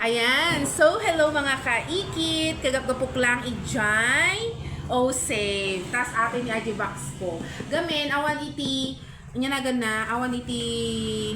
Ayan. So, hello mga kaikit. Kagapgapok lang ijay. O save. Tas atin ni IG box ko. Gamin, awan iti. Anya na gana. Awan iti.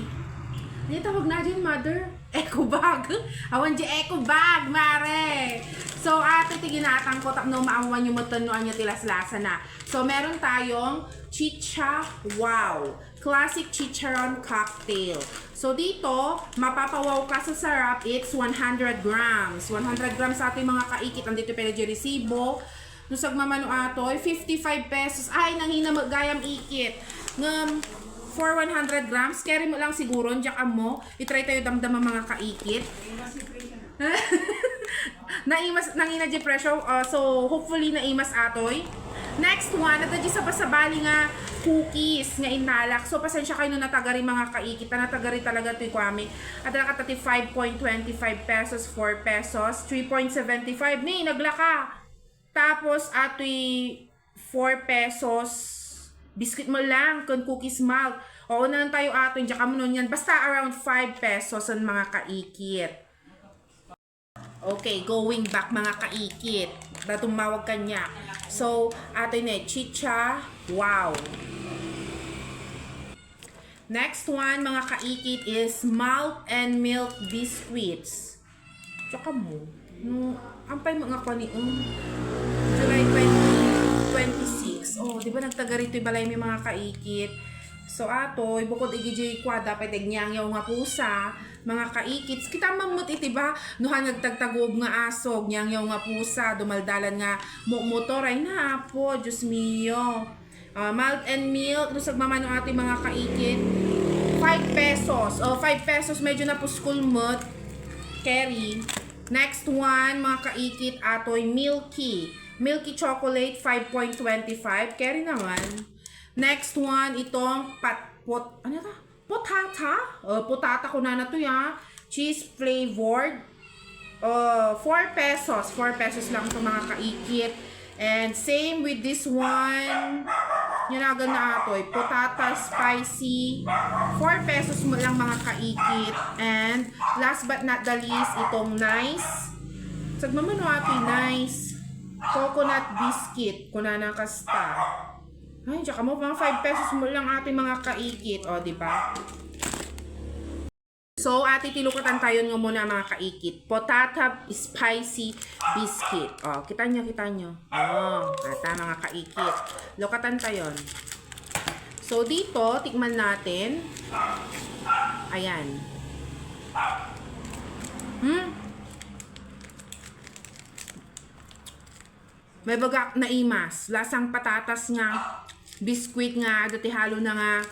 Ano tawag na dyan, mother? Eco bag. Awan di eco bag, mare. So, ate ti ginatang ko tapno maawan yung matanuan niya tilaslasa na. So, meron tayong Chicha Wow. Classic Chicharon Cocktail. So, dito, mapapawaw ka sa sarap. It's 100 grams. 100 grams sa ating mga kaikit. Andito pala di resibo. Nusag mamano atoy, 55 pesos. Ay, nangina magayam ikit. For 100 grams, carry mo lang siguro. Diyak mo. I-try tayo damdam ang mga kaikit. Naimas, nangina di presyo. So, hopefully naimas atoy. Next one, at sa pasabali nga cookies nga inalak. So, pasensya kayo na natagari mga kaikit. Natagari talaga ito'y kwami. At nakatati 5.25 pesos, 4 pesos, 3.75. Ni, naglaka. Tapos, ato'y 4 pesos. Biscuit mo lang, kung cookies malt. Oo na tayo ato'y, diyan kamo nun yan. Basta around 5 pesos ang mga kaikit. Okay, going back mga kaikit. Tumawag kanya. So, ato'y na, Chicha Wow. Next one, mga kaikit, is malt and milk biscuits. Tsaka mo. Ampay mga ko ni July 2026. Oh, di ba nagtaga rito yung balay may mga kaikit? So, ato'y, bukod igijay kwa, dapat ignyanyaw nga pusa, mga kaikits. Kita mamut iti ba? Nuhan nagtagtagob nga asog, nyangyaw nga pusa, dumaldalan nga motor ay na po, Diyos mio. Malt and milk, nusag mamano ating mga kaikit. 5 pesos. 5 pesos, medyo na po school mut. Carry. Next one, mga kaikit, ato'y milky. Milky chocolate, 5.25. Carry naman. Next one, itong potata. Potata ko na to ya. Cheese flavored. 4 pesos. 4 pesos lang ito mga kaikit. And same with this one. Yanagan na ito. Potata spicy. 4 pesos mo lang mga kaikit. And last but not the least, itong nice. Sagmamano ito nice. Coconut biscuit. Kunana kasta. Ay, tsaka mo, mga 5 pesos mo lang ating mga kaikit. O, diba? So, ati tilukatan tayo nga muna mga kaikit. Potata spicy biscuit. O, kita nyo. Ata mga kaikit. Lukatan tayo. So, dito, tikman natin. Ayan. May bagak na imas. Lasang patatas nga. Biskuit nga. Dati halo na nga.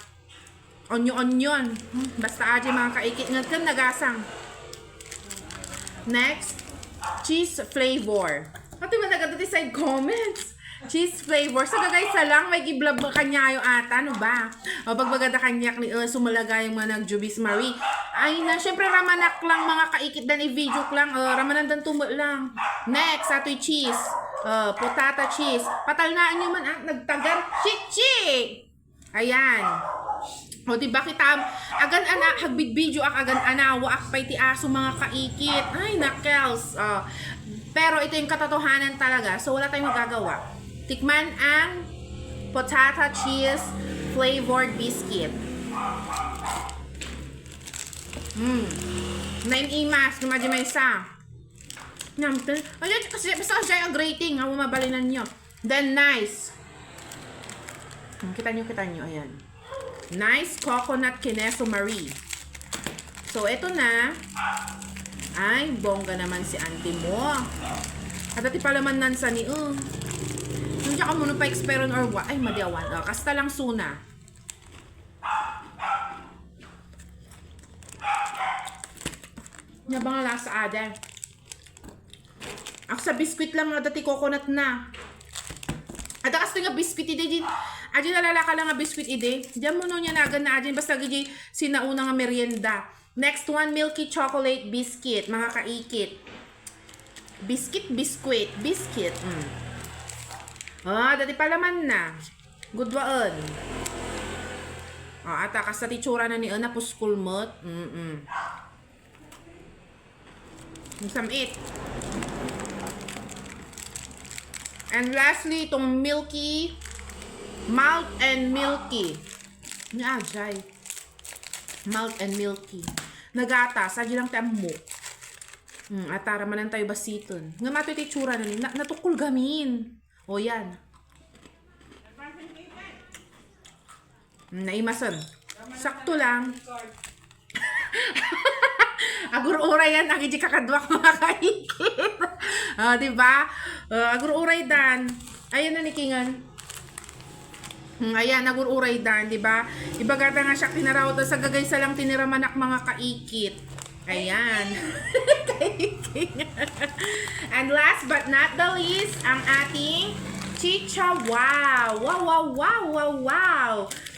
Onyo-onyon. Basta aja mga kaikit. Nga kan nagasang. Next. Cheese flavor. Pati ba nagadati side comments? Cheese flavor. Sa gagay sa lang. May giblab kanya yung ata. Ano ba? O pagbagada kanyak ni sumalagay yung mga nagjubis Marie. Ay na. Syempre ramanak lang mga kaikit. Dan i-video lang. Ramanan dan tumo lang. Next. Ato'y cheese. Potata cheese. Patalnaan nyo man nagtagar. Chichi! Ayan. O diba kita agan ana hagbid video agan anawa ak pay ti aso mga kaikit. Ay nakels. Pero ito yung katotohanan talaga. So wala tayong magagawa. Tikman ang potata cheese flavored biscuit. Naim imas lumadya may isa. Namten. Ayan, kasi basta siya ang grating. Hawa mabalinan nyo. Then, nice. Kita nyo. Ayan. Nice coconut kineso Marie. So, eto na. Ay, bongga naman si auntie mo. At dati palaman nansa ni Hindi ka muna pa-experon or what. Ay, madiawan. Kasta lang suna. Nga bang lasa ada? Ako sa biskuit lang nga dati coconut na. At akas nga biskuit ide. Adyan nalalaka lang nga biskuit ide. Diyan mo no niya nagan na adyan. Basta gigi sinauna nga merienda. Next one, milky chocolate biscuit. Mga kaikit. Biscuit. Dati palaman na. Good waan. At akas sa titsura na ni na puskul mot. Yung samit. And lastly, itong milky. Malt and milky. Ajay. Malt and milky. Nagata. Sadya lang tayo mo. At tara manan tayo basiton. Nga mato iti tsura na natukul gamin. O yan. Naimasan. Sakto lang. Agur-uray yan. Ang hindi kakadwak mga kaikit. Diba? Agur-uray dan. Ayan na ni Kingan. Ayan, agur-uray dan. Diba? Iba gata nga siya tinaraw sa gagay sa lang tiniramanak mga kaikit. Ayan. And last but not the least, ang ating chicha. Wow! Wow, wow, wow, wow, wow!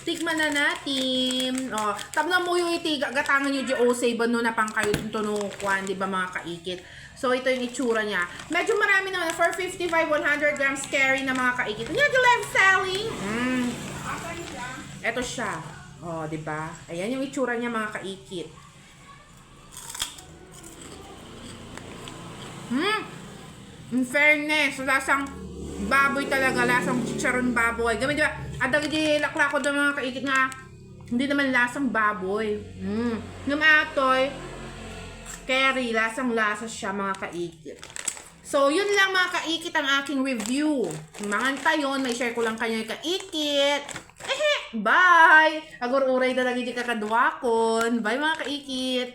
Tikman na natin. O, tabna mo yung itiga. Gatangan nyo dyan. O, say ba no na pang kayo tunukwan, di ba mga kaikit? So, ito yung itsura niya. Medyo marami naman. 455, 100 grams carry na mga kaikit. Nga, the live selling. Ito siya. O, di ba? Ayan yung itsura niya mga kaikit. In fairness, lasang baboy talaga, lasang chicharon baboy. Gamit diba, adag di laklako doon mga kaikit nga, hindi naman lasang baboy. Ng atoy, curry, lasang lasa siya mga kaikit. So, yun lang mga kaikit ang aking review. Mga tayon, may share ko lang kanyo yung kaikit. Bye! Agur-uray talaga di kakadwakon. Bye mga kaikit!